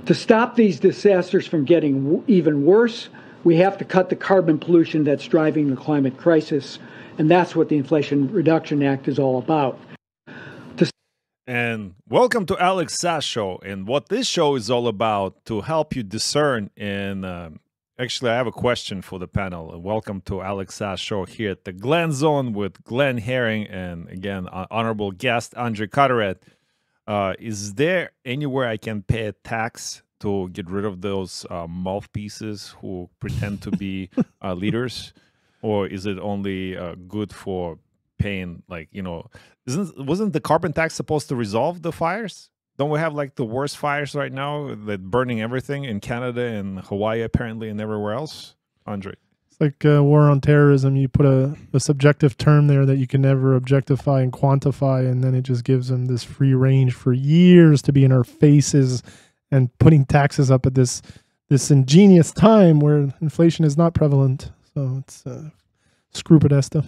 To stop these disasters from getting even worse, we have to cut the carbon pollution that's driving the climate crisis, and that's what the Inflation Reduction Act is all about. And welcome to Alex Sass Show, and what this show is all about to help you discern. And actually, I have a question for the panel. Welcome to Alex Sass Show here at the Glen Zone with Glenn Herring and, again, honorable guest Andre Cadorette. Is there anywhere I can pay a tax to get rid of those mouthpieces who pretend to be leaders? Or is it only good for paying, like, you know, wasn't the carbon tax supposed to resolve the fires? Don't we have like the worst fires right now that burning everything in Canada and Hawaii apparently and everywhere else? Andre. It's like war on terrorism. You put a subjective term there that you can never objectify and quantify, and then it just gives them this free range for years to be in our faces and putting taxes up at this ingenious time where inflation is not prevalent. So it's scrupodesta.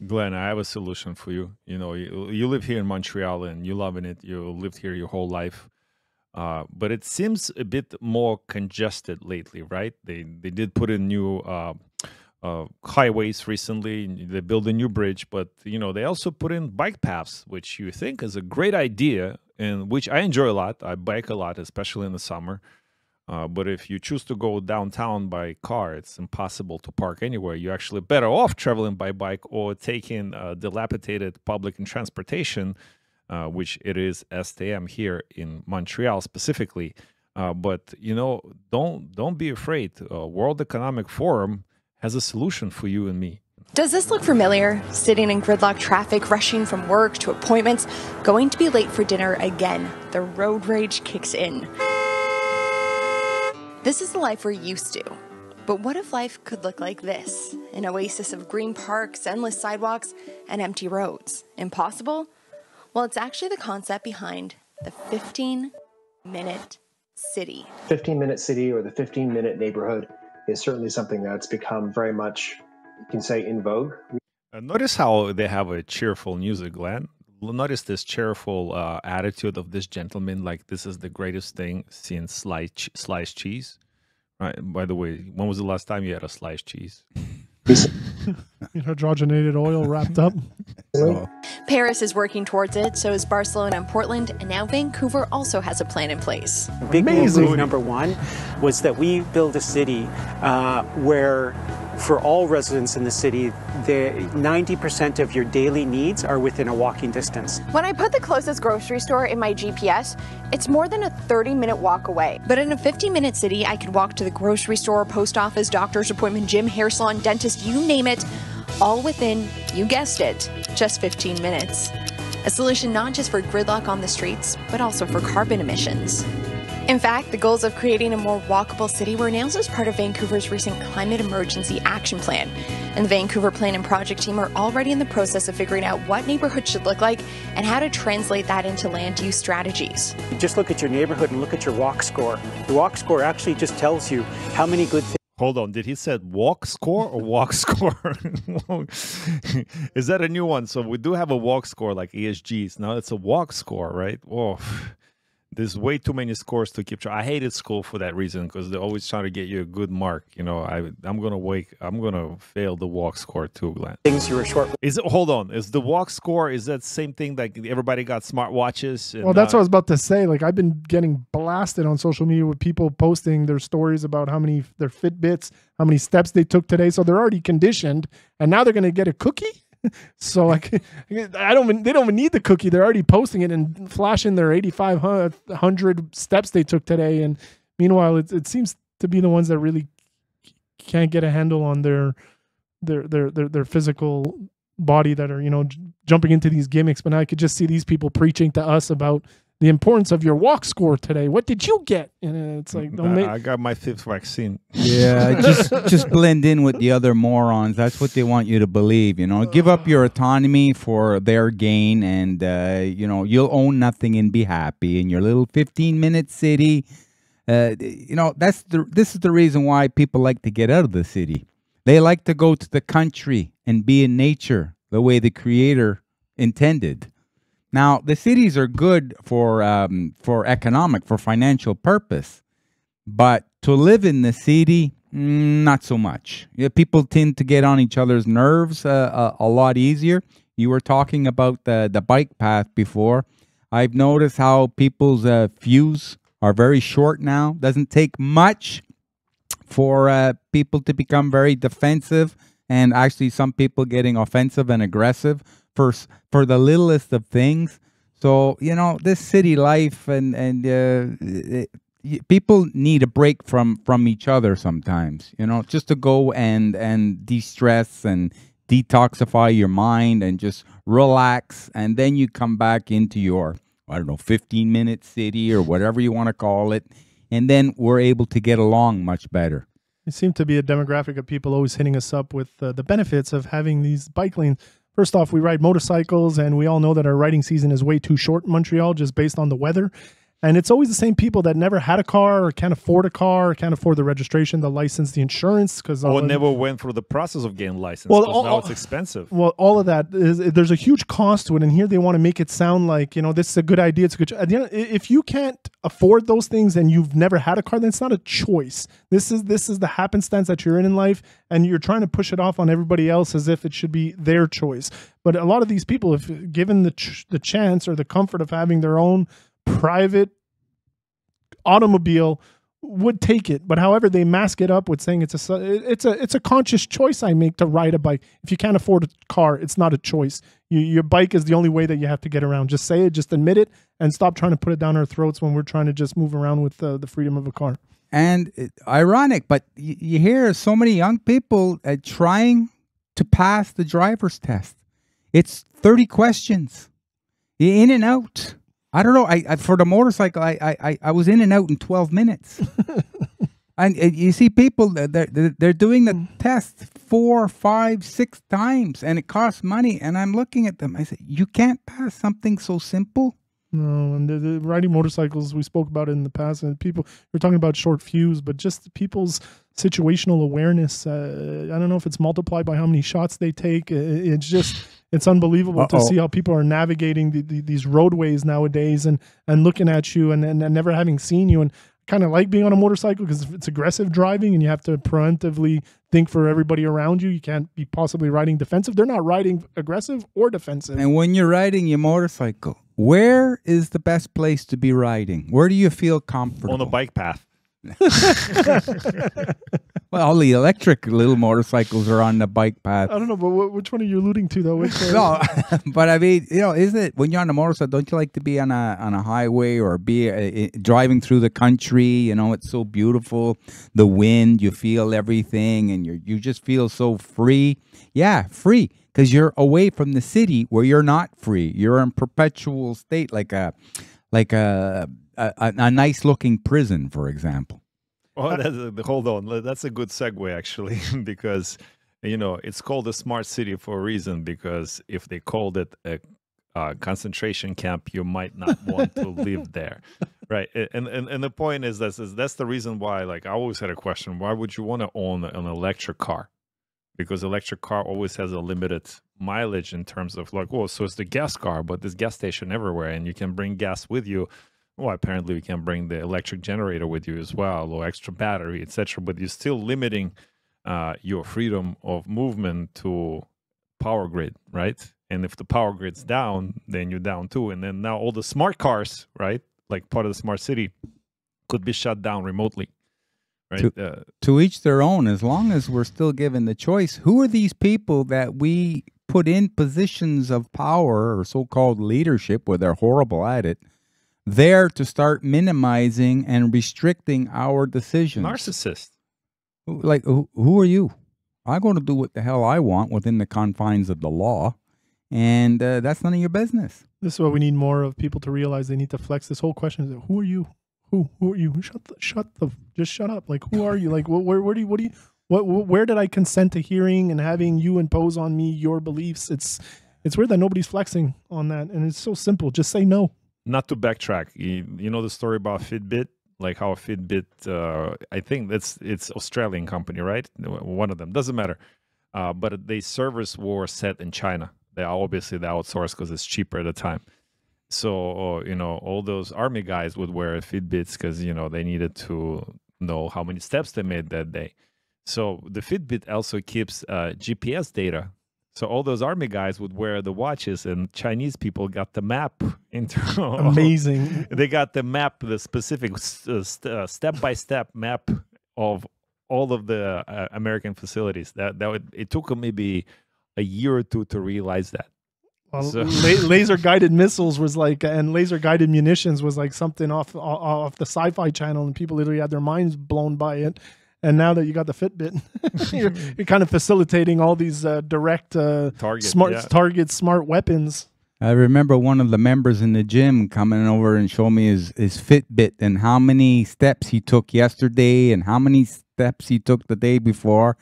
Glenn, I have a solution for you. You know, you live here in Montreal and you're loving it. You lived here your whole life. But it seems a bit more congested lately, right? They did put in new highways recently. They built a new bridge, but, you know, they also put in bike paths, which you think is a great idea and which I enjoy a lot. I bike a lot, especially in the summer. But if you choose to go downtown by car, it's impossible to park anywhere. You're actually better off traveling by bike or taking dilapidated public transportation, which it is STM here in Montreal specifically. But, you know, don't be afraid. World Economic Forum has a solution for you and me. Does this look familiar? Sitting in gridlock traffic, rushing from work to appointments, going to be late for dinner again. The road rage kicks in. This is the life we're used to. But what if life could look like this? An oasis of green parks, endless sidewalks, and empty roads. Impossible? Well, it's actually the concept behind the 15-minute city. 15-minute city or the 15-minute neighborhood is certainly something that's become very much, you can say, in vogue. Notice how they have a cheerful music, Glenn. Notice this cheerful attitude of this gentleman, like this is the greatest thing since sliced cheese. Right. By the way, when was the last time you had a sliced cheese? Hydrogenated oil wrapped up. Paris is working towards it, so is Barcelona and Portland, and now Vancouver also has a plan in place. Big move number one was that we build a city where for all residents in the city, 90% of your daily needs are within a walking distance. When I put the closest grocery store in my GPS, it's more than a 30-minute walk away. But in a 15-minute city, I could walk to the grocery store, post office, doctor's appointment, gym, hair salon, dentist, you name it, all within, you guessed it, just 15 minutes. A solution not just for gridlock on the streets, but also for carbon emissions. In fact, the goals of creating a more walkable city were announced as part of Vancouver's recent Climate Emergency Action Plan. And the Vancouver Plan and Project team are already in the process of figuring out what neighborhoods should look like and how to translate that into land use strategies. Just look at your neighborhood and look at your walk score. The walk score actually just tells you how many good things. Hold on, did he said walk score or walk score? Is that a new one? So we do have a walk score like ESGs. Now it's a walk score, right? Oh. There's way too many scores to keep track. I hated school for that reason because they're always trying to get you a good mark. You know, I'm gonna fail the walk score too, Glenn. Things you were short. Hold on? Is the walk score, is that same thing that everybody got smartwatches? Well, that's what I was about to say. Like, I've been getting blasted on social media with people posting their stories about how many their Fitbits, how many steps they took today. So they're already conditioned, and now they're gonna get a cookie. So like, they don't even need the cookie. They're already posting it and flashing their 8,500 steps they took today. And meanwhile, it seems to be the ones that really can't get a handle on their physical body that are, you know, jumping into these gimmicks. But now I could just see these people preaching to us about the importance of your walk score today. What did you get? And it's like, I got my 5th vaccine. Yeah, just blend in with the other morons. That's what they want you to believe. You know, give up your autonomy for their gain, and you know, you'll own nothing and be happy in your little 15-minute city. You know, this is the reason why people like to get out of the city. They like to go to the country and be in nature the way the Creator intended. Now, the cities are good for economic, for financial purpose, but to live in the city, not so much. Yeah, people tend to get on each other's nerves a lot easier. You were talking about the bike path before. I've noticed how people's fuse are very short now. Doesn't take much for people to become very defensive, and actually some people getting offensive and aggressive for the littlest of things. So, you know, this city life and people need a break from each other sometimes, you know, just to go and de-stress and detoxify your mind and just relax, and then you come back into your, I don't know, 15-minute city or whatever you want to call it, and then we're able to get along much better. It seemed to be a demographic of people always hitting us up with the benefits of having these bike lanes. First off, we ride motorcycles, and we all know that our riding season is way too short in Montreal just based on the weather. And it's always the same people that never had a car or can't afford a car or can't afford the registration, the license, the insurance. Or never went through the process of getting license, well, because now it's expensive. Well, all of that, there's a huge cost to it. And here they want to make it sound like, you know, this is a good idea. It's a good. At the end, if you can't afford those things and you've never had a car, then it's not a choice. This is the happenstance that you're in life, and you're trying to push it off on everybody else as if it should be their choice. But a lot of these people, if given the chance or the comfort of having their own private automobile, would take it. But however, they mask it up with saying it's a conscious choice I make to ride a bike. If you can't afford a car, it's not a choice. Your bike is the only way that you have to get around. Just say it, just admit it, and stop trying to put it down our throats when we're trying to just move around with the freedom of a car. And ironic, but you hear so many young people trying to pass the driver's test. It's 30 questions. You're in and out. I don't know. I for the motorcycle, I was in and out in 12 minutes. And you see people, they're doing the test 4, 5, 6 times, and it costs money. And I'm looking at them. I say, you can't pass something so simple. No, and the riding motorcycles, we spoke about it in the past, and people, we're talking about short fuse, but just people's situational awareness. I don't know if it's multiplied by how many shots they take. It's unbelievable to see how people are navigating these roadways nowadays and looking at you and never having seen you. And kind of like being on a motorcycle because it's aggressive driving and you have to preemptively think for everybody around you. You can't be possibly riding defensive. They're not riding aggressive or defensive. And when you're riding your motorcycle, where is the best place to be riding? Where do you feel comfortable? On the bike path. Well, all the electric little motorcycles are on the bike path. I don't know, but which one are you alluding to, though? No, but I mean, you know, isn't it when you're on a motorcycle? Don't you like to be on a highway or be driving through the country? You know, it's so beautiful. The wind, you feel everything, and you just feel so free. Yeah, free because you're away from the city where you're not free. You're in perpetual state, like a nice looking prison, for example. Well, hold on. That's a good segue, actually, because, you know, it's called a smart city for a reason, because if they called it a concentration camp, you might not want to live there, right? And the point is that's the reason why, like, I always had a question, why would you want to own an electric car? Because electric car always has a limited mileage in terms of, like, oh, so it's the gas car, but there's gas station everywhere, and you can bring gas with you. Well, apparently we can bring the electric generator with you as well, or extra battery, etc. But you're still limiting your freedom of movement to power grid, right? And if the power grid's down, then you're down too. And then now all the smart cars, right, like part of the smart city, could be shut down remotely, right? To each their own, as long as we're still given the choice. Who are these people that we put in positions of power or so-called leadership, where they're horrible at it, there to start minimizing and restricting our decisions? Narcissist. Like, who are you? I'm going to do what the hell I want within the confines of the law, and that's none of your business. This is what we need more of, people to realize they need to flex this whole question. Is, who are you? Who are you? Just shut up. Like, who are you? Like, where did I consent to hearing and having you impose on me your beliefs? It's weird that nobody's flexing on that, and it's so simple. Just say no. Not to backtrack, you know the story about Fitbit, like how Fitbit, I think it's Australian company, right? One of them, doesn't matter. But the servers were set in China. They obviously outsourced because it's cheaper at the time. So, all those army guys would wear Fitbits because, they needed to know how many steps they made that day. So the Fitbit also keeps GPS data. So all those army guys would wear the watches, and Chinese people got the map into Amazing. They got the map, the specific step-by-step map of all of the American facilities. It took them maybe a year or two to realize that. Well, So- laser guided missiles was like, and laser guided munitions was like something off the Sci-Fi Channel, and people literally had their minds blown by it. And now that you got the Fitbit, you're kind of facilitating all these direct smart weapons. I remember one of the members in the gym coming over and showing me his Fitbit and how many steps he took yesterday and how many steps he took the day before.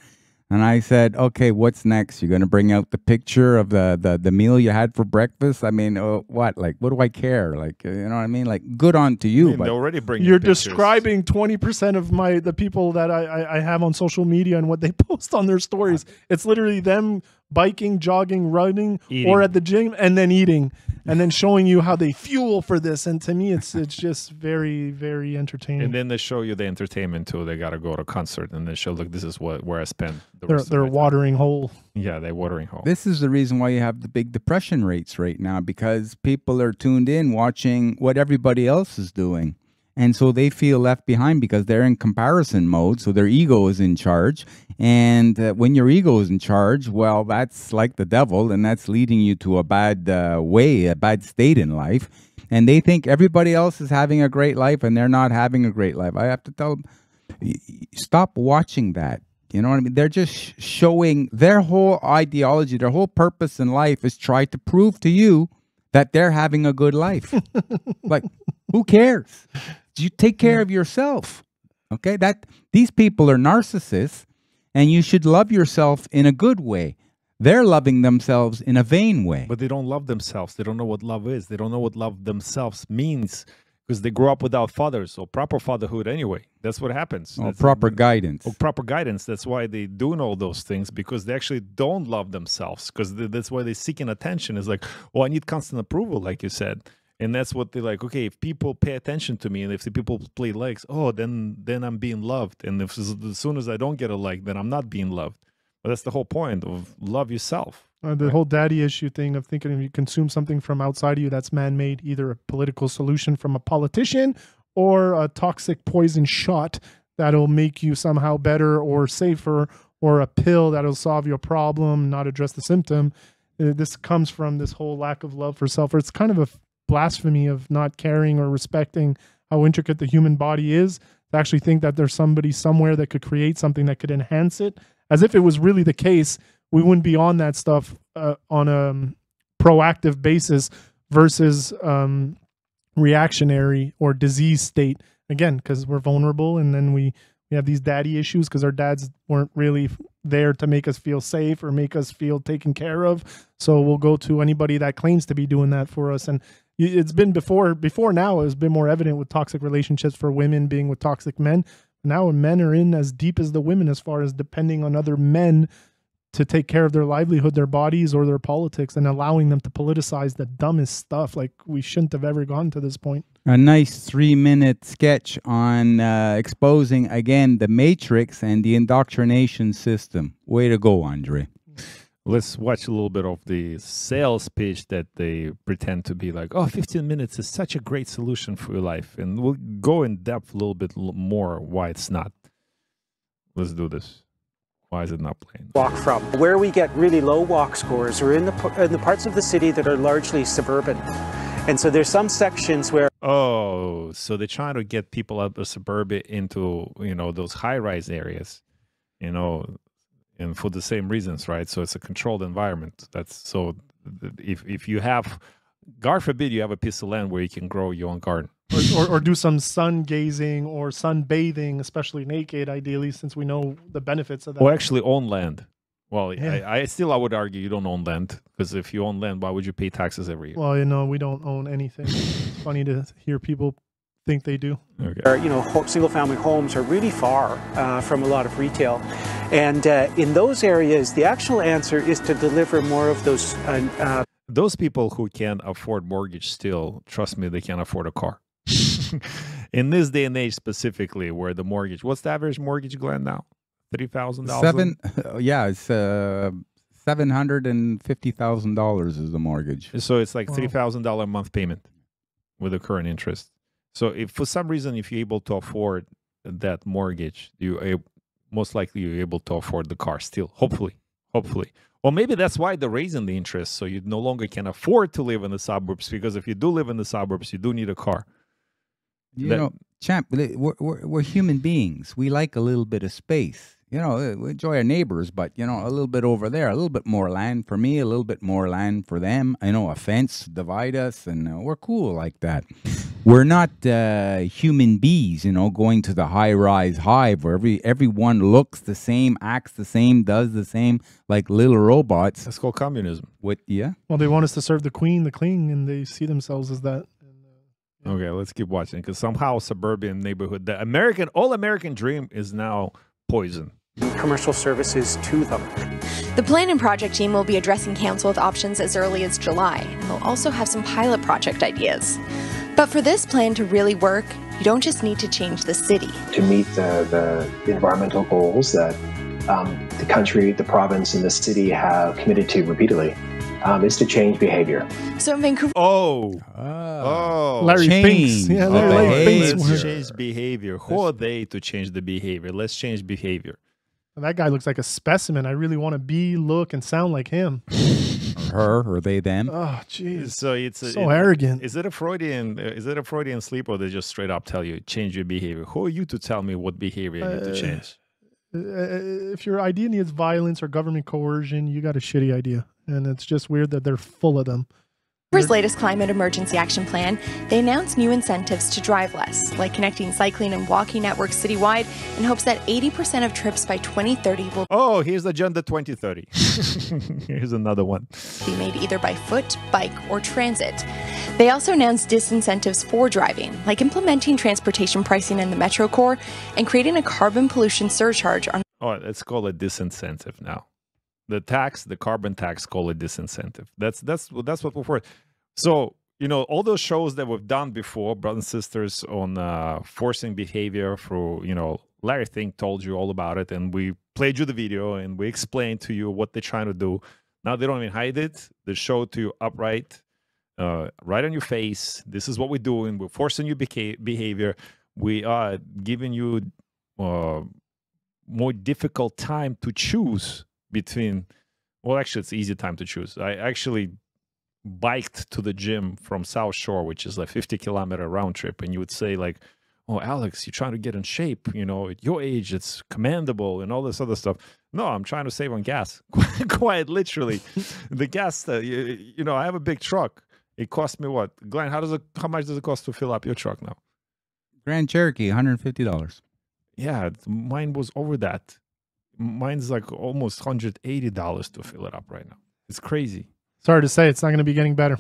And I said, okay, what's next? You're going to bring out the picture of the meal you had for breakfast? I mean, what? Like, what do I care? Like, you know what I mean? Like, good on to you. They already bring You're pictures. describing 20% of the people that I have on social media and what they post on their stories. It's literally them biking, jogging, running, Eating. or at the gym, and then eating, and then showing you how they fuel for this. And to me, it's just very, very entertaining. And then they show you the entertainment too. They got to go to a concert, and they show, look, this is where I spend the rest of They're my time. watering hole. Yeah, they're watering hole. This is the reason why you have the big depression rates right now, because people are tuned in watching what everybody else is doing. And so they feel left behind because they're in comparison mode. So their ego is in charge. And when your ego is in charge, well, that's like the devil. And that's leading you to a bad way, a bad state in life. And they think everybody else is having a great life and they're not having a great life. I have to tell them, stop watching that. You know what I mean? They're just showing their whole ideology, their whole purpose in life is try to prove to you that they're having a good life. Like, who cares? You take care of yourself. Okay? These people are narcissists, and you should love yourself in a good way. They're loving themselves in a vain way. But they don't love themselves. They don't know what love is. They don't know what love themselves means because they grew up without fathers or proper fatherhood anyway. That's what happens. Oh, That's proper guidance. proper guidance. That's why they doing all those things, because they actually don't love themselves, because that's why they're seeking attention. It's like, oh, I need constant approval, like you said. And that's what they're like, okay, if people pay attention to me and if the people play likes, oh, then I'm being loved. And if as soon as I don't get a like, then I'm not being loved. But that's the whole point of love yourself. The whole daddy issue thing of thinking if you consume something from outside of you that's man-made, either a political solution from a politician or a toxic poison shot that'll make you somehow better or safer, or a pill that'll solve your problem, not address the symptom. This comes from this whole lack of love for self. Or it's kind of a blasphemy of not caring or respecting how intricate the human body is, to actually think that there's somebody somewhere that could create something that could enhance it. As if it was really the case, we wouldn't be on that stuff on a proactive basis versus reactionary or disease state. Again, because we're vulnerable, and then we have these daddy issues because our dads weren't really there to make us feel safe or make us feel taken care of. So we'll go to anybody that claims to be doing that for us. And it's been before now, it's been more evident with toxic relationships for women being with toxic men. Now men are in as deep as the women as far as depending on other men to take care of their livelihood, their bodies, or their politics, and allowing them to politicize the dumbest stuff. Like, we shouldn't have ever gotten to this point. A nice 3-minute sketch on exposing, again, the matrix and the indoctrination system. Way to go, Andre. Let's watch a little bit of the sales pitch that they pretend to be like, oh, 15 minutes is such a great solution for your life. And we'll go in depth a little bit more why it's not. Let's do this. Why is it not playing? Walk from. Where we get really low walk scores are in the parts of the city that are largely suburban. And so there's some sections where... Oh, so they're trying to get people out of suburbia into, those high-rise areas, and for the same reasons, right? So it's a controlled environment. That's so if you have, God forbid, you have a piece of land where you can grow your own garden. Or do some sun gazing or sun bathing, especially naked, ideally, since we know the benefits of that. Or actually own land. Well, Yeah. I would argue you don't own land, because if you own land, why would you pay taxes every year? Well, we don't own anything. It's funny to hear people think they do. Okay. single-family homes are really far from a lot of retail. And in those areas, the actual answer is to deliver more of those those people who can afford mortgage still, trust me, they can't afford a car. In this day and age specifically, where the mortgage, what's the average mortgage, Glenn, now? $30,000? Yeah, it's $750,000 is the mortgage. So it's like $3,000 a month payment with the current interest. So if for some reason, if you're able to afford that mortgage, most likely you're able to afford the car still, hopefully. Or maybe that's why they're raising the interest, so you no longer can afford to live in the suburbs, because if you do live in the suburbs, you do need a car. You know, champ, we're human beings. We like a little bit of space. You know, we enjoy our neighbors, but, you know, a little bit over there, a little bit more land for me, a little bit more land for them. I know a fence divide us, and we're cool like that. We're not human bees, you know, going to the high-rise hive where everyone looks the same, acts the same, does the same, like little robots. That's called communism. Well, they want us to serve the queen, the king, and they see themselves as that. Okay, let's keep watching, because somehow suburban neighborhood, the all-American dream is now poison. Commercial services to them. The plan and project team will be addressing council with options as early as July, and they'll also have some pilot project ideas. But for this plan to really work, you don't just need to change the city. To meet the environmental goals that the country, the province, and the city have committed to repeatedly, is to change behavior. So in Vancouver... Larry thinks. Yeah, Larry thinks. Let's change behavior. Who are they to change the behavior? Let's change behavior. That guy looks like a specimen. I really want to be, look, and sound like him. Or her, or they, them. Oh, jeez. So it's arrogant. Is it a Freudian sleep, or they just straight up tell you change your behavior? Who are you to tell me what behavior I need to change? If your idea needs violence or government coercion, you got a shitty idea, and it's just weird that they're full of them. Vancouver's latest climate emergency action plan, they announced new incentives to drive less, like connecting cycling and walking networks citywide, in hopes that 80% of trips by 2030 will here's Agenda 2030. Here's another one. Be made either by foot, bike, or transit. They also announced disincentives for driving, like implementing transportation pricing in the Metro Core and creating a carbon pollution surcharge on... Oh, let's call it disincentive now. The carbon tax, call it disincentive. That's what we're for. So, you know, all those shows that we've done before, brothers and sisters, on forcing behavior through, you know, Larry Fink told you all about it, and we played you the video, and we explained to you what they're trying to do. Now they don't even hide it. They show it to you upright, right on your face. This is what we're doing. We're forcing you behavior. We are giving you more difficult time to choose between, well, actually, it's easy time to choose. I actually biked to the gym from South Shore, which is like 50-kilometer round trip, and you would say like, oh, Alex, you're trying to get in shape, you know, at your age, it's commendable and all this other stuff. No, I'm trying to save on gas, quite literally. The gas, you know, I have a big truck. It cost me what? Glenn, how much does it cost to fill up your truck now? Grand Cherokee, $150. Yeah, mine was over that. Mine's like almost $180 to fill it up right now. It's crazy. Sorry to say, it's not going to be getting better.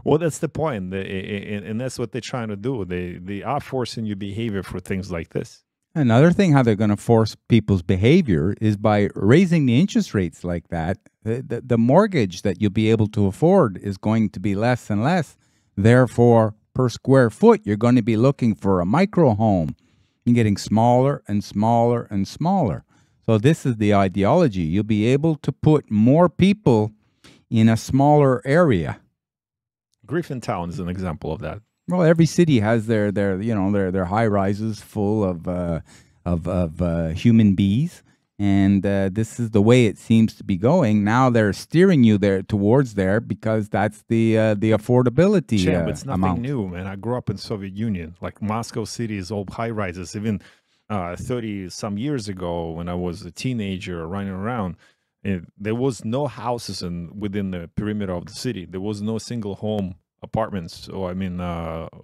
Well, that's the point. And that's what they're trying to do. They are forcing your behavior for things like this. Another thing how they're going to force people's behavior is by raising the interest rates like that. The mortgage that you'll be able to afford is going to be less and less. Therefore, per square foot, you're going to be looking for a micro home. You're getting smaller and smaller and smaller. So this is the ideology. You'll be able to put more people in a smaller area. Griffintown is an example of that. Well, every city has their high rises full of human bees, and this is the way it seems to be going. Now they're steering you towards there because that's the affordability. Champ, it's nothing amount. new, man. I grew up in Soviet Union. Like Moscow City is all high rises. Even 30 some years ago, when I was a teenager running around, there was no houses within the perimeter of the city. There was no single home apartments, or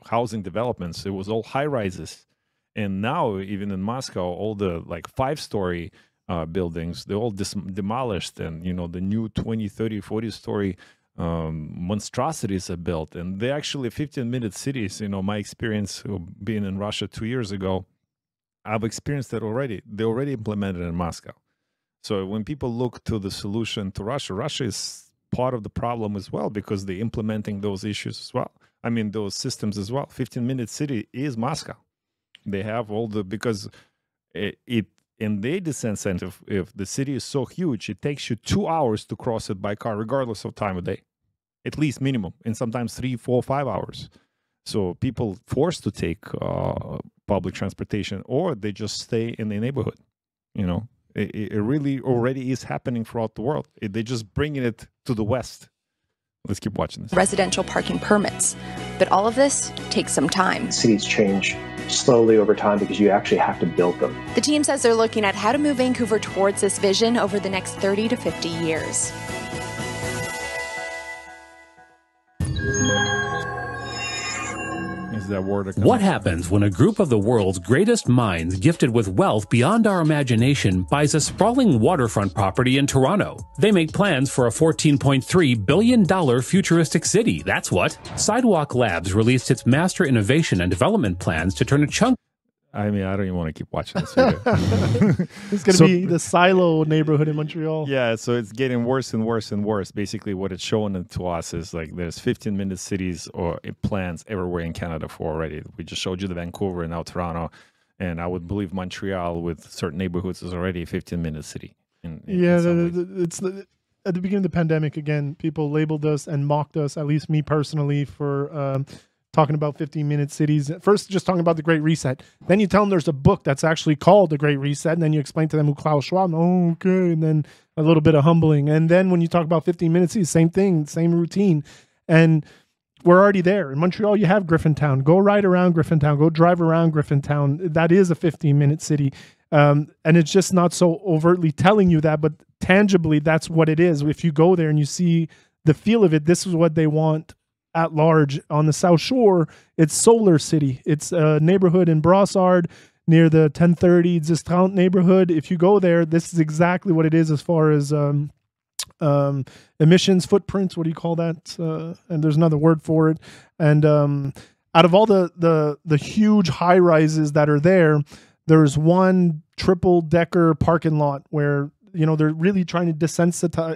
housing developments. It was all high rises. And now, even in Moscow, all the like 5-story buildings, they're all demolished, and you know, the new 20, 30, 40-story monstrosities are built, and they're actually 15-minute cities. You know, my experience of being in Russia 2 years ago, I've experienced that already. They already implemented it in Moscow. So when people look to the solution to Russia, Russia is part of the problem as well, because they're implementing those issues as well. I mean, those systems as well. 15-minute city is Moscow. They have all the, because it in their disincentive, if the city is so huge, it takes you 2 hours to cross it by car, regardless of time of day, at least minimum, and sometimes 3, 4, 5 hours. So people forced to take public transportation, or they just stay in the neighborhood. You know, it really already is happening throughout the world. They're just bringing it to the West. Let's keep watching this. Residential parking permits. But all of this takes some time. Cities change slowly over time because you actually have to build them. The team says they're looking at how to move Vancouver towards this vision over the next 30 to 50 years. Is that word? What happens when a group of the world's greatest minds, gifted with wealth beyond our imagination, buys a sprawling waterfront property in Toronto? They make plans for a $14.3 billion futuristic city. That's what. Sidewalk Labs released its master innovation and development plans to turn a chunk. I mean, I don't even want to keep watching this video. It's going to be the silo neighborhood in Montreal. Yeah, so it's getting worse and worse and worse. Basically, what it's showing to us is like there's 15-minute cities or plans everywhere in Canada for already. We just showed you the Vancouver and now Toronto, and I would believe Montreal with certain neighborhoods is already a 15-minute city. At the beginning of the pandemic, again, people labeled us and mocked us, at least me personally, for talking about 15-minute cities. First, just talking about the Great Reset. Then you tell them there's a book that's actually called The Great Reset, and then you explain to them who Klaus Schwab, okay, and then a little bit of humbling. And then when you talk about 15-minute cities, same thing, same routine. And we're already there. In Montreal, you have Griffintown. Go ride around Griffintown. Go drive around Griffintown. That is a 15-minute city. And it's just not so overtly telling you that, but tangibly, that's what it is. If you go there and you see the feel of it, this is what they want at large. On the South Shore, it's Solar City. It's a neighborhood in Brossard near the 1030 Discount neighborhood. If you go there, this is exactly what it is as far as emissions footprints. What do you call that? And there's another word for it. And out of all the huge high rises that are there, there's one triple decker parking lot where, you know, they're really trying to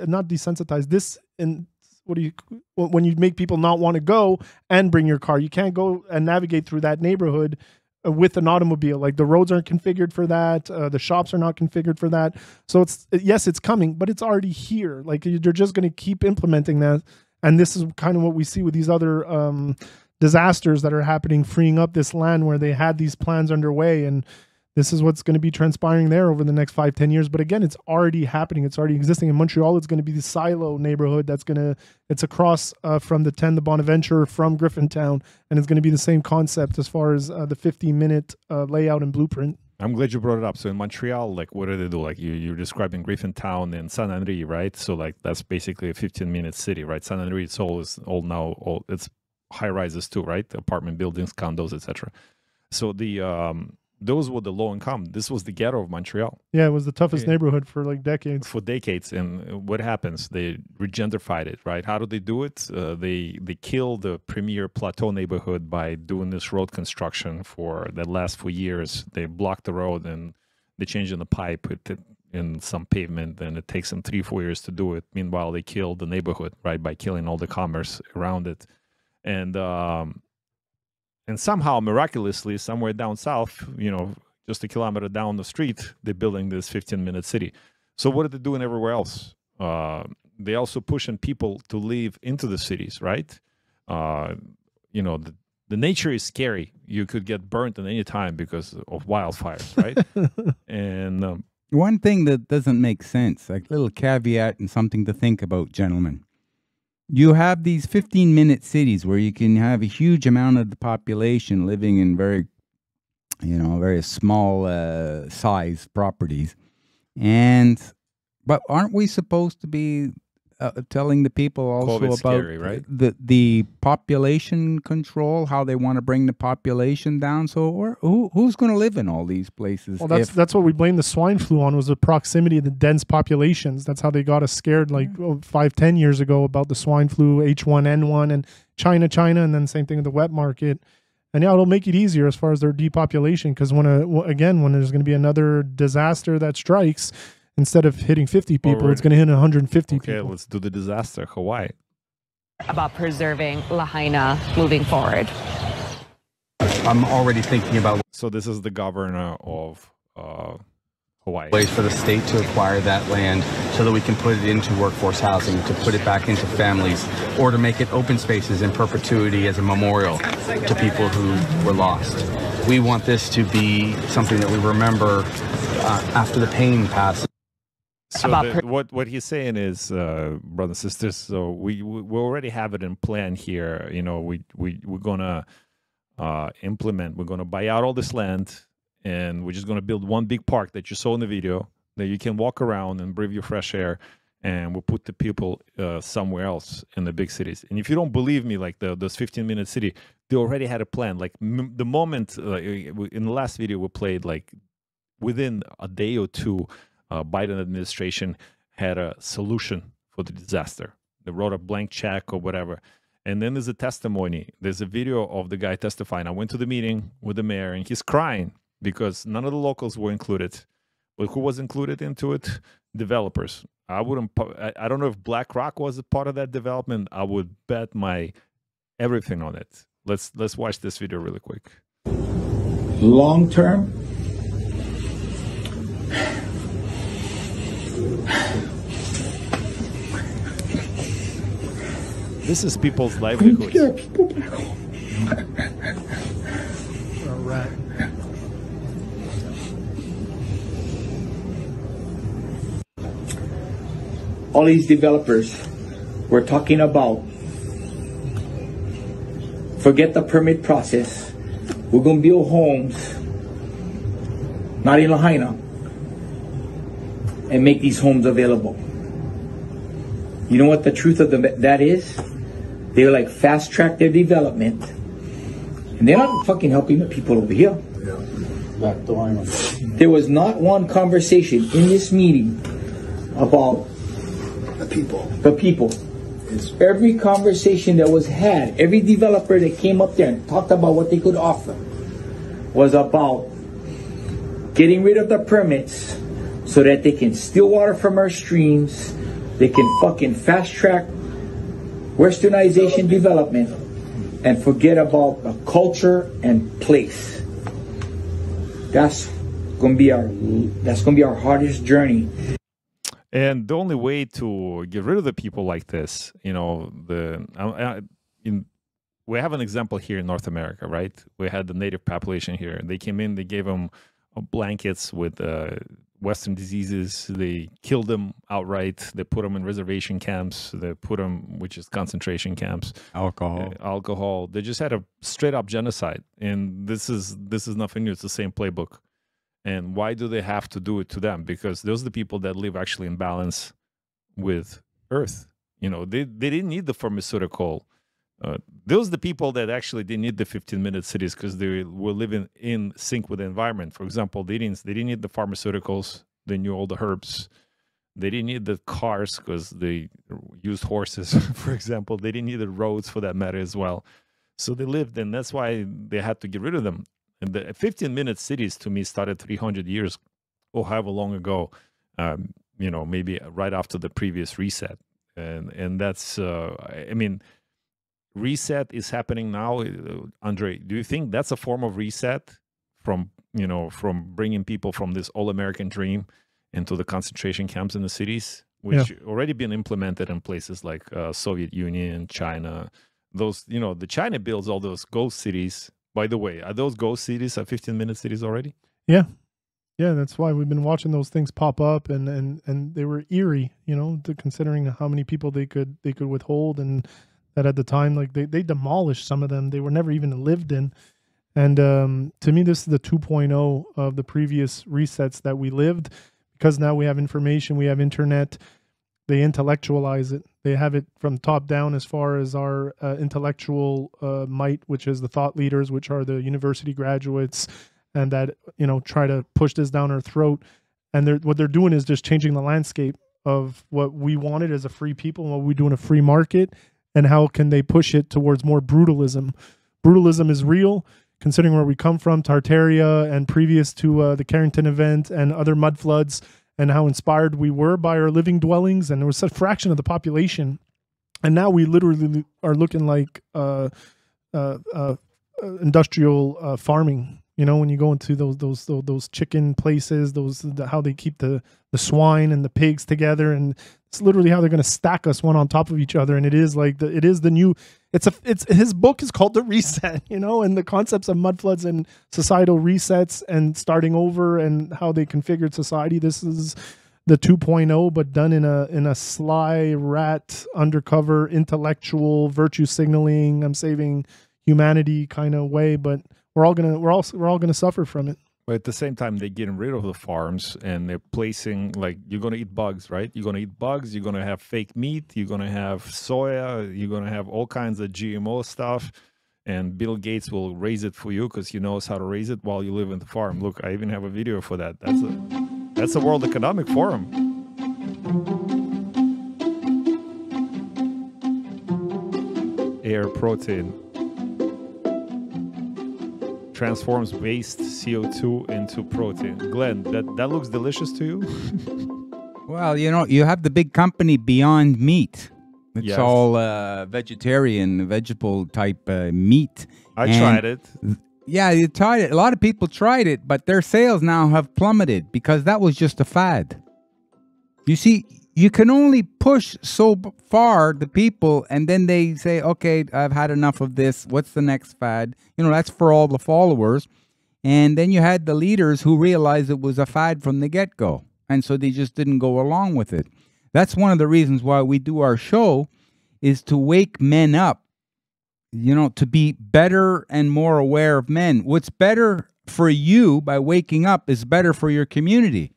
not desensitize this. And when you make people not want to go and bring your car, you can't go and navigate through that neighborhood with an automobile. Like the roads aren't configured for that. The shops are not configured for that. So it's coming, but it's already here. Like they're just going to keep implementing that. And this is kind of what we see with these other disasters that are happening, freeing up this land where they had these plans underway. And this is what's going to be transpiring there over the next 5-10 years. But again, it's already happening. It's already existing. In Montreal, it's going to be the silo neighborhood it's across from the 10, the Bonaventure, from Griffintown. And it's going to be the same concept as far as the 15-minute layout and blueprint. I'm glad you brought it up. So in Montreal, like, what do they do? Like you're describing Griffintown and Saint-Henri, right? So like that's basically a 15-minute city, right? Saint-Henri, it's it's high rises too, right? Apartment buildings, condos, etc. So those were the low income. This was the ghetto of Montreal. Yeah, it was the toughest neighborhood for like decades. And what happens? They regentrified it, right? How do they do it? They kill the premier plateau neighborhood by doing this road construction that lasts for years. They block the road and they change in the pipe in some pavement, and it takes them 3-4 years to do it. Meanwhile, they kill the neighborhood, right, by killing all the commerce around it. And somehow, miraculously, somewhere down south, you know, just a kilometer down the street, they're building this 15-minute city. So what are they doing everywhere else? They also pushing people to leave into the cities, right? You know, the nature is scary. You could get burnt at any time because of wildfires, right? And one thing that doesn't make sense, like little caveat and something to think about, gentlemen. You have these 15-minute cities where you can have a huge amount of the population living in very small size properties. But aren't we supposed to be telling the people also COVID's about scary, right? the population control, how they want to bring the population down? So who's going to live in all these places? Well, that's what we blame the swine flu on, was the proximity of the dense populations. That's how they got us scared 5-10 years ago about the swine flu, H1N1, and China, and then same thing with the wet market. And yeah, it'll make it easier as far as their depopulation, because when there's going to be another disaster that strikes, instead of hitting 50 people, it's going to hit 150 okay, people. let's do the disaster, Hawaii. About preserving Lahaina moving forward. I'm already thinking about So this is the governor of Hawaii. ways for the state to acquire that land so that we can put it into workforce housing, to put it back into families, or to make it open spaces in perpetuity as a memorial to people who were lost. We want this to be something that we remember after the pain passes. So what he's saying is, brothers and sisters, so we already have it in plan here. You know, we're gonna implement. We're gonna buy out all this land, and we're just gonna build one big park that you saw in the video that you can walk around and breathe your fresh air. And we'll put the people somewhere else in the big cities. And if you don't believe me, like those 15-minute city, they already had a plan. Like the moment in the last video we played, like within a day or two, Biden administration had a solution for the disaster. They wrote a blank check or whatever. And then there's a testimony. There's a video of the guy testifying. I went to the meeting with the mayor, and he's crying because none of the locals were included. But who was included into it? Developers. I don't know if BlackRock was a part of that development. I would bet my everything on it. Let's watch this video really quick. Long term, this is people's livelihoods. get people back home. All right. All these developers we're talking about, forget the permit process. We're going to build homes, not in Lahaina, and make these homes available. You know what the truth of that is? They're like fast track their development, and they're not fucking helping the people over here. There was not one conversation in this meeting about the people. Every conversation that was had, every developer that came up there and talked about what they could offer was about getting rid of the permits so that they can steal water from our streams, they can fucking fast track westernization development, and forget about the culture and place. That's gonna be our hardest journey. And the only way to get rid of the people like this, you know, we have an example here in North America, right? We had the native population here. They came in, they gave them blankets with Western diseases. They killed them outright. They put them in reservation camps. They put them, which is concentration camps. Alcohol. They just had a straight up genocide. And this is nothing new. It's the same playbook. And why do they have to do it to them? Because those are the people that live actually in balance with Earth. You know, they didn't need the pharmaceutical. Those are the people that actually didn't need the 15-minute cities because they were living in sync with the environment. For example, they didn't need the pharmaceuticals. They knew all the herbs. They didn't need the cars because they used horses, for example. They didn't need the roads for that matter as well. So they lived, and that's why they had to get rid of them. And the 15-minute cities, to me, started 300 years or however long ago, you know, maybe right after the previous reset. And that's, I mean, reset is happening now. Andre, do you think that's a form of reset from, you know, from bringing people from this all-American dream into the concentration camps in the cities, which already been implemented in places like Soviet Union, China, those, you know, the China builds all those ghost cities. By the way, are those ghost cities 15-minute cities already? Yeah. Yeah, that's why we've been watching those things pop up, and they were eerie, you know, considering how many people they could withhold, and that at the time, like they demolished some of them. They were never even lived in. And to me, this is the 2.0 of the previous resets that we lived, because now we have information, we have internet. They intellectualize it. They have it from top down as far as our intellectual might, which is the thought leaders, which are the university graduates, and that, you know, try to push this down our throat. And what they're doing is just changing the landscape of what we wanted as a free people and what we do in a free market, and how can they push it towards more brutalism. Brutalism is real, considering where we come from, Tartaria, and previous to the Carrington event and other mud floods. and how inspired we were by our living dwellings, and it was such a fraction of the population. And now we literally are looking like industrial farming. You know, when you go into those chicken places, how they keep the swine and the pigs together, and it's literally how they're going to stack us one on top of each other. And it is like the new. His book is called The Reset, you know, and the concepts of mud floods and societal resets and starting over and how they configured society. This is the 2.0, but done in a sly rat undercover intellectual virtue signaling. I'm saving humanity kind of way, but we're all gonna suffer from it. But at the same time, they're getting rid of the farms and they're placing, like, you're going to eat bugs, right? You're going to eat bugs. You're going to have fake meat. You're going to have soya. You're going to have all kinds of GMO stuff. And Bill Gates will raise it for you because he knows how to raise it while you live in the farm. Look, I even have a video for that. That's the World Economic Forum. Air protein transforms waste CO2 into protein. Glenn, that looks delicious to you? Well, you know, you have the big company Beyond Meat. It's all vegetarian, vegetable type meat. I tried it. Yeah, you tried it. A lot of people tried it, but their sales now have plummeted because that was just a fad. You see, you can only push so far the people, and then they say, okay, I've had enough of this. What's the next fad? You know, that's for all the followers. And then you had the leaders who realized it was a fad from the get-go. And so they just didn't go along with it. That's one of the reasons why we do our show, is to wake men up, you know, to be better and more aware of men. What's better for you by waking up is better for your community.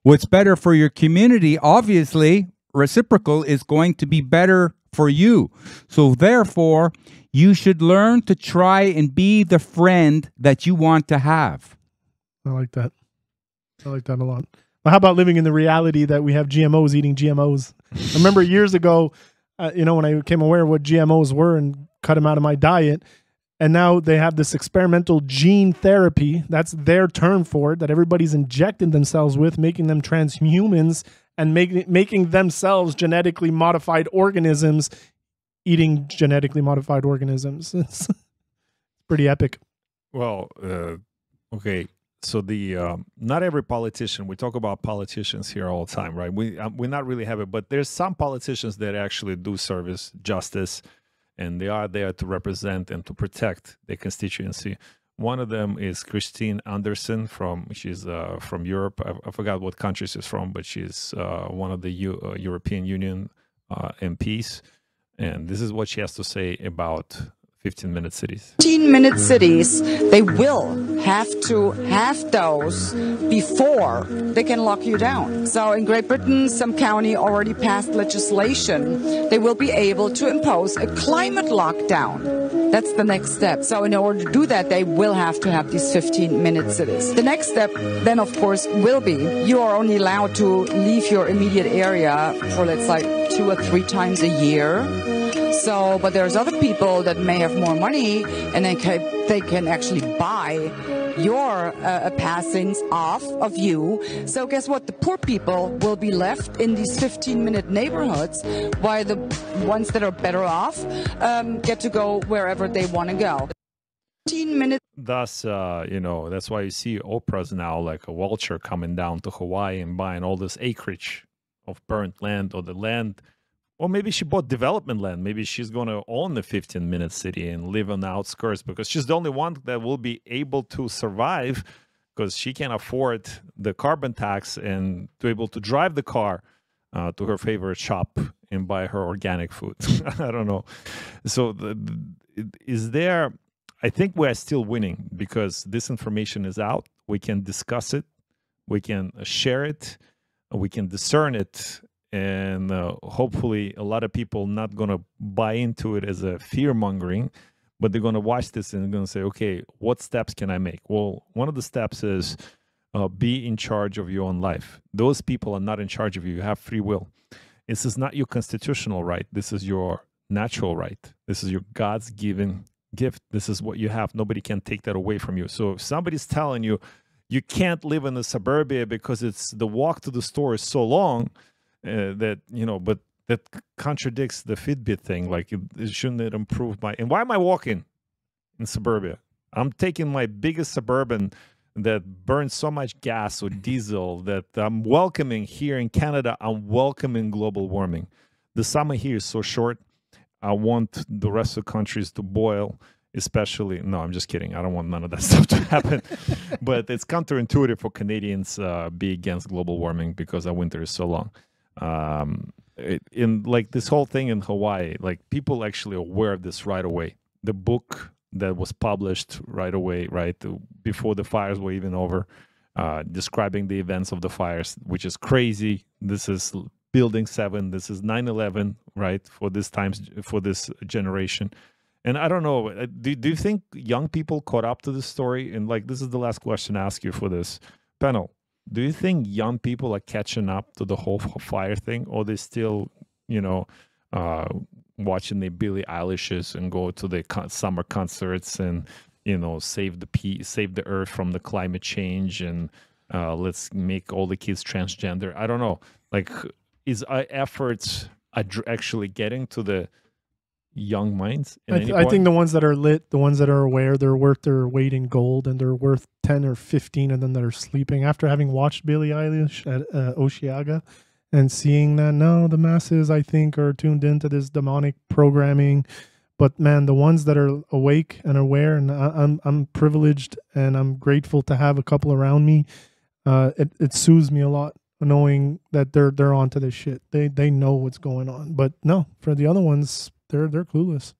What's better for your community, obviously, reciprocal, is going to be better for you. So therefore, you should learn to try and be the friend that you want to have. I like that. I like that a lot. Well, how about living in the reality that we have GMOs eating GMOs? I remember years ago, you know, when I became aware of what GMOs were and cut them out of my diet, and now they have this experimental gene therapy. That's their term for it, that everybody's injecting themselves with, making them transhumans and making themselves genetically modified organisms, eating genetically modified organisms. It's pretty epic. Well, okay. So not every politician, we talk about politicians here all the time, right? We're not really have it, but there's some politicians that actually do service justice, and they are there to represent and to protect their constituency. One of them is Christina Anderson she's from Europe. I forgot what country she's from, but she's one of the European Union MPs. And this is what she has to say about 15-minute cities. 15-minute cities, they will have to have those before they can lock you down. So in Great Britain, some county already passed legislation. They will be able to impose a climate lockdown. That's the next step. So in order to do that, they will have to have these 15-minute cities. The next step then, of course, will be you are only allowed to leave your immediate area for, let's say, 2 or 3 times a year. So, but there's other people that may have more money, and they can actually buy your passings off of you. So guess what? The poor people will be left in these 15-minute neighborhoods, while the ones that are better off get to go wherever they want to go. 15 minutes. Thus, you know, that's why you see Oprah's now like a vulture coming down to Hawaii and buying all this acreage of burnt land, or the land. Or maybe she bought development land. Maybe she's going to own the 15-minute city and live on the outskirts, because she's the only one that will be able to survive, because she can afford the carbon tax and to be able to drive the car to her favorite shop and buy her organic food. I don't know. So I think we're still winning because this information is out. We can discuss it. We can share it. We can discern it. And hopefully a lot of people not going to buy into it as a fear-mongering, but they're going to watch this and they're going to say, okay, what steps can I make? Well, one of the steps is be in charge of your own life. Those people are not in charge of you. You have free will. This is not your constitutional right. This is your natural right. This is your God's given gift. This is what you have. Nobody can take that away from you. So if somebody's telling you, you can't live in the suburbia because it's the walk to the store is so long that, but that contradicts the Fitbit thing. Like, shouldn't it improve my... And why am I walking in suburbia? I'm taking my biggest Suburban that burns so much gas or diesel that I'm welcoming here in Canada. I'm welcoming global warming. The summer here is so short. I want the rest of the countries to boil, especially... No, I'm just kidding. I don't want none of that stuff to happen. But it's counterintuitive for Canadians be against global warming because our winter is so long. In like this whole thing in Hawaii, like people actually are aware of this right away. The book that was published right away, right before the fires were even over, describing the events of the fires, which is crazy. This is Building 7. This is 9/11, right? For this generation. And I don't know. Do you think young people caught up to this story? And like, this is the last question I ask you for this panel. Do you think young people are catching up to the whole fire thing, or they still, watching the Billie Eilishes and go to the summer concerts and, save the earth from the climate change and let's make all the kids transgender? I don't know. Like, is our efforts actually getting to the young minds? I think the ones that are lit, the ones that are aware, they're worth their weight in gold, and they're worth 10 or 15 of them that are sleeping. After having watched Billie Eilish at Osheaga and seeing that, no, the masses, I think, are tuned into this demonic programming. But man, the ones that are awake and aware, and I'm privileged and I'm grateful to have a couple around me. It soothes me a lot knowing that they're onto this shit. They know what's going on. But no, for the other ones, they're clueless.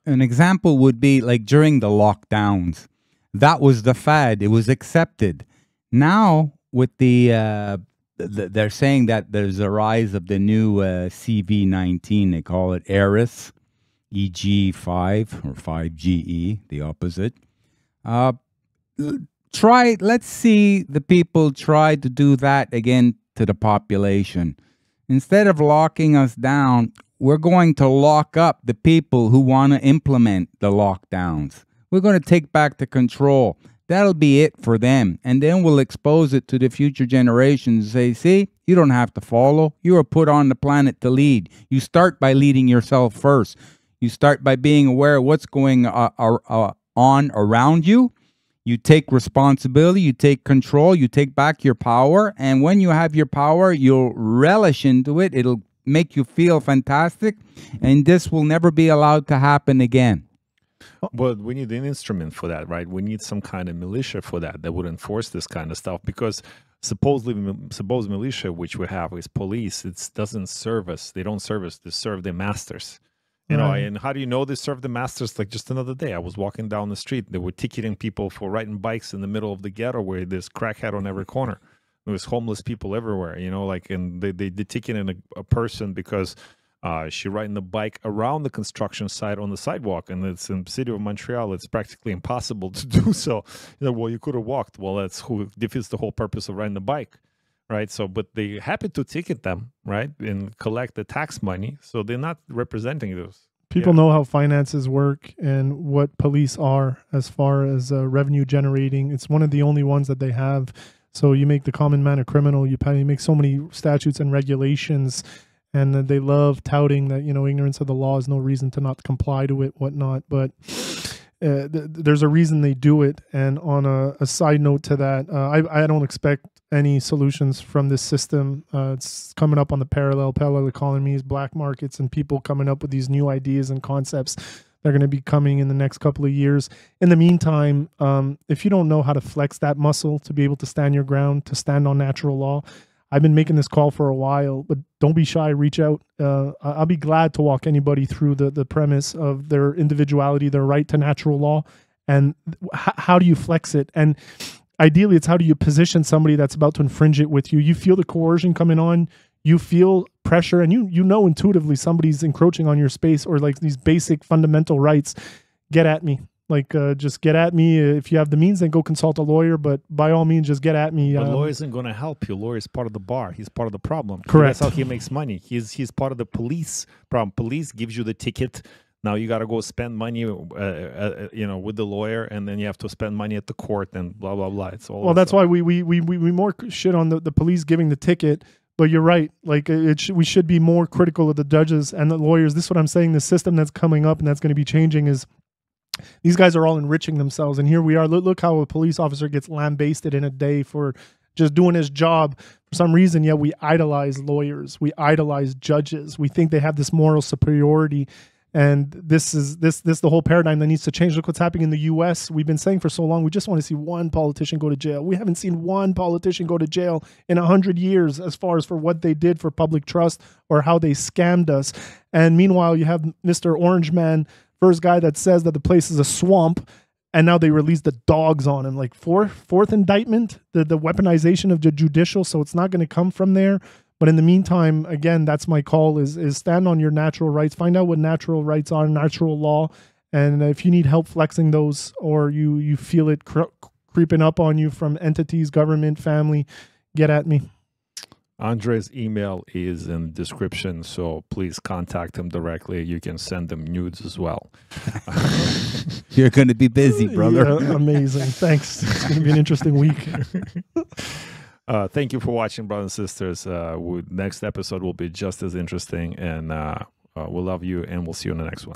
An example would be like during the lockdowns. That was the fad. It was accepted. Now with they're saying that there's a rise of the new CV19. They call it Eris, EG5 or 5GE, the opposite. Let's see the people try to do that again to the population. Instead of locking us down, we're going to lock up the people who want to implement the lockdowns. We're going to take back the control. That'll be it for them. And then we'll expose it to the future generations and say, see, you don't have to follow. You were put on the planet to lead. You start by leading yourself first. You start by being aware of what's going on around you. You take responsibility, you take control, you take back your power. And when you have your power, you'll relish into it. It'll make you feel fantastic. And this will never be allowed to happen again. But we need an instrument for that, right? We need some kind of militia for that would enforce this kind of stuff, because supposed militia, which we have, is police. It doesn't serve us. They don't serve us. They serve their masters. You know, and how do you know they serve the masters? Like just another day, I was walking down the street. They were ticketing people for riding bikes in the middle of the ghetto where there's crackhead on every corner. There was homeless people everywhere, and they ticketed a person because she riding the bike around the construction site on the sidewalk. And it's in the city of Montreal. It's practically impossible to do so. Well, you could have walked. Well, that's who defeats the whole purpose of riding the bike. Right. So, but they happy to ticket them, right, and collect the tax money. So they're not representing those. People know how finances work and what police are as far as revenue generating. It's one of the only ones that they have. So you make the common man a criminal. You make so many statutes and regulations, and they love touting that, ignorance of the law is no reason to not comply to it, whatnot. But there's a reason they do it. And on a side note to that, I don't expect any solutions from this system. It's coming up on the parallel economies, black markets, and people coming up with these new ideas and concepts that are going to be coming in the next couple of years. In the meantime, if you don't know how to flex that muscle to be able to stand your ground, to stand on natural law, I've been making this call for a while, but don't be shy, reach out. I'll be glad to walk anybody through the premise of their individuality, their right to natural law, and how do you flex it? And ideally, it's how do you position somebody that's about to infringe it with you? You feel the coercion coming on, you feel pressure, and you know intuitively somebody's encroaching on your space or like these basic fundamental rights. Get at me. Just get at me. If you have the means, then go consult a lawyer. But by all means, just get at me. But lawyer isn't going to help you. Lawyer is part of the bar. He's part of the problem. Correct. That's how he makes money. He's part of the police problem. Police gives you the ticket, Now you got to go spend money, with the lawyer, and then you have to spend money at the court and blah blah blah. It's all. Well, that's why we more shit on the police giving the ticket. But you're right. Like we should be more critical of the judges and the lawyers. This is what I'm saying. The system that's coming up and that's going to be changing is these guys are all enriching themselves. And here we are. Look how a police officer gets lambasted in a day for just doing his job. For some reason, yeah, we idolize lawyers. We idolize judges. We think they have this moral superiority. And this is the whole paradigm that needs to change. Look what's happening in the U.S. We've been saying for so long, we just want to see one politician go to jail. We haven't seen one politician go to jail in 100 years as far as for what they did for public trust or how they scammed us. And meanwhile, you have Mr. Orange Man, first guy that says that the place is a swamp, and now they release the dogs on him. Like fourth indictment, the weaponization of the judicial, so it's not going to come from there. But in the meantime, again, that's my call is stand on your natural rights. Find out what natural rights are, natural law. And if you need help flexing those or you feel it creeping up on you from entities, government, family, get at me. Andre's email is in the description, so please contact him directly. You can send him nudes as well. You're going to be busy, brother. Yeah, amazing. Thanks. It's going to be an interesting week. Thank you for watching, brothers and sisters. Next episode will be just as interesting, and we'll love you, and we'll see you in the next one.